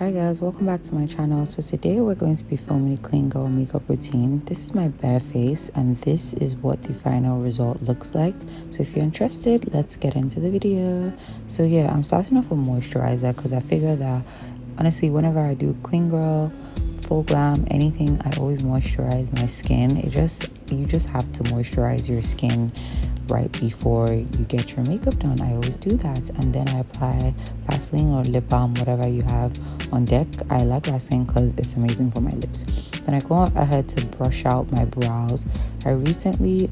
Hi guys, welcome back to my channel. So today we're going to be filming a clean girl makeup routine. This is my bare face and this is what the final result looks like. So if you're interested, let's get into the video. So yeah, I'm starting off with moisturizer because I figure that honestly whenever I do clean girl, full glam, anything, I always moisturize my skin. You just have to moisturize your skin right before you get your makeup done. I always do that, and then I apply Vaseline or lip balm, whatever you have on deck. I like Vaseline because it's amazing for my lips. Then I go ahead to brush out my brows. I recently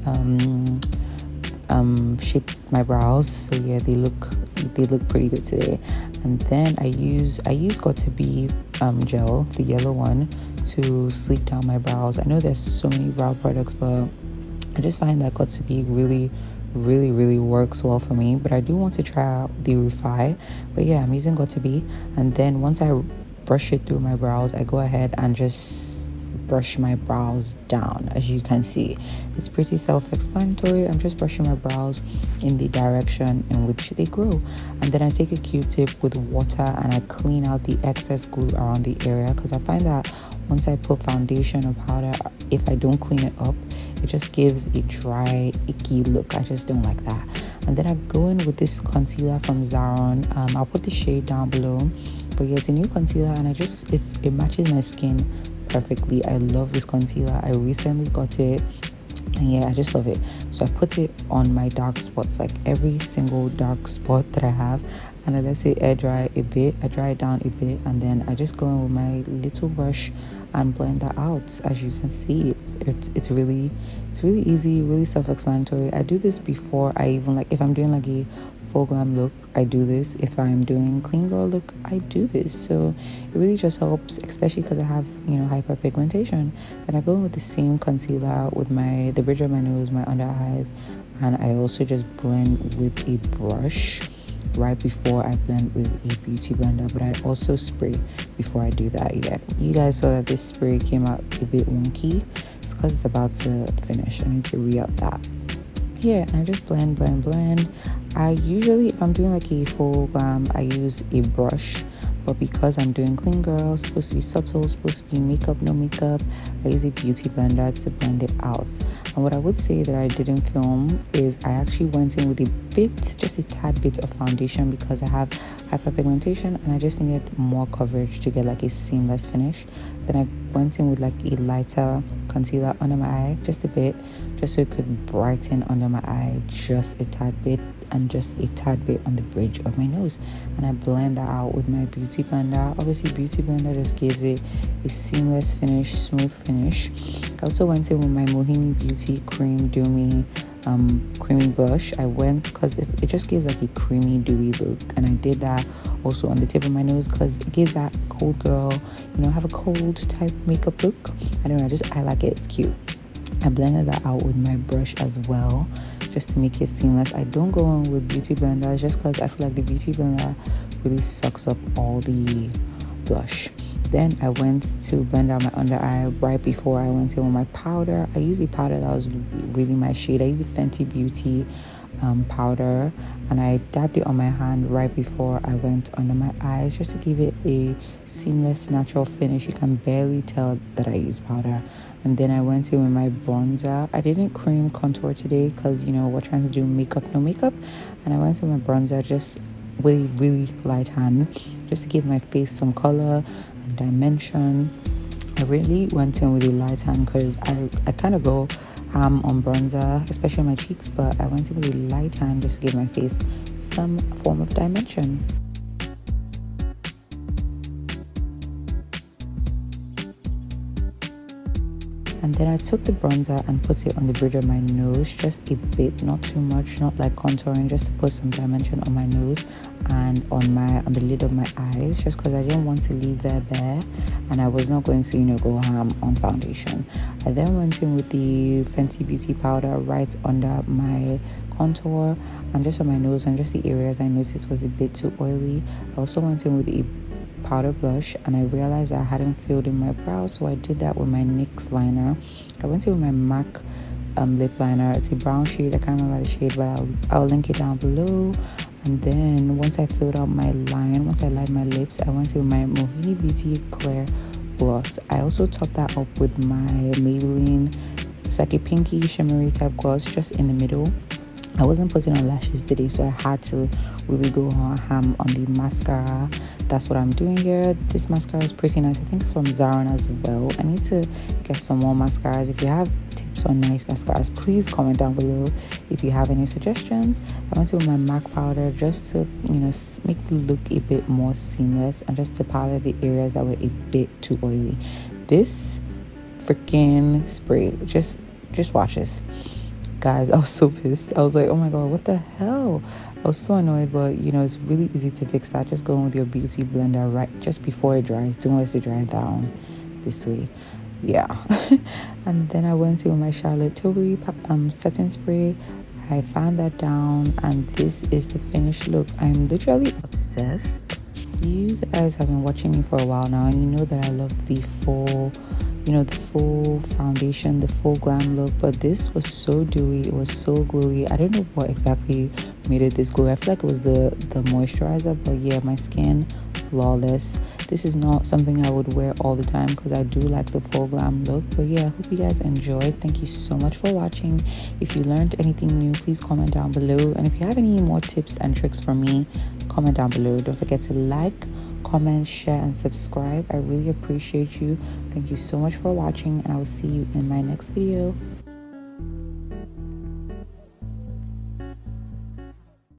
shaped my brows, so yeah, they look pretty good today. And then I use Got2b gel, the yellow one, to sleek down my brows. I know there's so many brow products, but I just find that Got2b really works well for me. But I do want to try out the Refi. But yeah, I'm using Got2b, and then once I brush it through my brows, I go ahead and just brush my brows down. As you can see, it's pretty self-explanatory. I'm just brushing my brows in the direction in which they grow, and then I take a Q-tip with water and I clean out the excess glue around the area, because I find that once I put foundation or powder, if I don't clean it up, it just gives a dry, icky look. I just don't like that. And then I go in with this concealer from Zaron. I'll put the shade down below, but yeah, it's a new concealer and it matches my skin perfectly. I love this concealer. I recently got it and yeah, I just love it. So I put it on my dark spots, like every single dark spot that I have, and I let it air dry a bit. I dry it down a bit, and then I just go in with my little brush and blend that out. As you can see, it's really easy, really self-explanatory. I do this before I even, like, if I'm doing like a full glam look, I do this. If I'm doing clean girl look, I do this. So it really just helps, especially because I have, hyperpigmentation. Then I go in with the same concealer with the bridge of my nose, my under eyes, and I also just blend with a brush right before I blend with a beauty blender. But I also spray before I do that. Yeah, you guys saw that this spray came out a bit wonky. It's because it's about to finish. I need to re-up that. Yeah, and I just blend. I usually, if I'm doing like a full glam, I use a brush, but because I'm doing clean girl, supposed to be subtle, supposed to be makeup, no makeup, I use a beauty blender to blend it out. And what I would say that I didn't film is I actually went in with just a tad bit of foundation, because I have hyperpigmentation and I just needed more coverage to get like a seamless finish. Then I went in with like a lighter concealer under my eye, just a bit, just so it could brighten under my eye just a tad bit, and just a tad bit on the bridge of my nose. And I blend that out with my beauty blender. Obviously beauty blender just gives it a seamless finish, smooth finish. I also went in with my Mohini Beauty Cream Dewy creamy blush. I went because it just gives like a creamy dewy look, and I did that also on the tip of my nose because it gives that cold girl, have a cold type makeup look. I don't know, I like it. It's cute. I blended that out with my brush as well, just to make it seamless. I don't go on with beauty blenders just because I feel like the beauty blender really sucks up all the blush. Then I went to blend out my under eye right before I went in with my powder. I used a powder that was really my shade. I used a Fenty Beauty powder, and I dabbed it on my hand right before I went under my eyes, just to give it a seamless, natural finish. You can barely tell that I used powder. And then I went in with my bronzer. I didn't cream contour today because we're trying to do makeup, no makeup, and I went in with my bronzer just with a really light hand, just to give my face some color and dimension. I really went in with a light hand because I kind of go on bronzer, especially on my cheeks, but I went in with a light hand just to give my face some form of dimension. And then I took the bronzer and put it on the bridge of my nose, just a bit, not too much, not like contouring, just to put some dimension on my nose and on the lid of my eyes, just because I didn't want to leave there bare, and I was not going to go ham on foundation. I then went in with the Fenty Beauty powder right under my contour and just on my nose, and just the areas I noticed was a bit too oily. I also went in with a powder blush, and I realized I hadn't filled in my brows, so I did that with my NYX liner. I went in with my MAC lip liner. It's a brown shade. I can't remember the shade, but I'll link it down below. And then once I filled out my line, once I lined my lips, I went to my Mohini Beauty Clear gloss. I also topped that up with my Maybelline. It's like a pinky shimmery type gloss just in the middle. I wasn't putting on lashes today, so I had to really go ham on the mascara. That's what I'm doing here. This mascara is pretty nice. I think it's from Zaron as well. I need to get some more mascaras. If you have tips on nice mascaras, please comment down below. If you have any suggestions, I went to with my MAC powder just to, you know, make it look a bit more seamless and just to powder the areas that were a bit too oily. This freaking spray, just watch this. Guys, I was so pissed. I was like, oh my god, what the hell? I was so annoyed, but you know, it's really easy to fix that. Just go in with your beauty blender right just before it dries. Don't let it dry down this way. Yeah. And then I went in with my Charlotte Tilbury setting spray. I found that down, and this is the finished look. I'm literally obsessed. You guys have been watching me for a while now, and you know that I love the full, you know, the full foundation, the full glam look, but this was so dewy, it was so glowy. I don't know what exactly made it this glowy. I feel like it was the moisturizer, but yeah, my skin flawless. This is not something I would wear all the time because I do like the full glam look. But yeah, I hope you guys enjoyed. Thank you so much for watching. If you learned anything new, please comment down below, and if you have any more tips and tricks for me, comment down below. Don't forget to like, comment, share, and subscribe. I really appreciate you. Thank you so much for watching, and I will see you in my next video.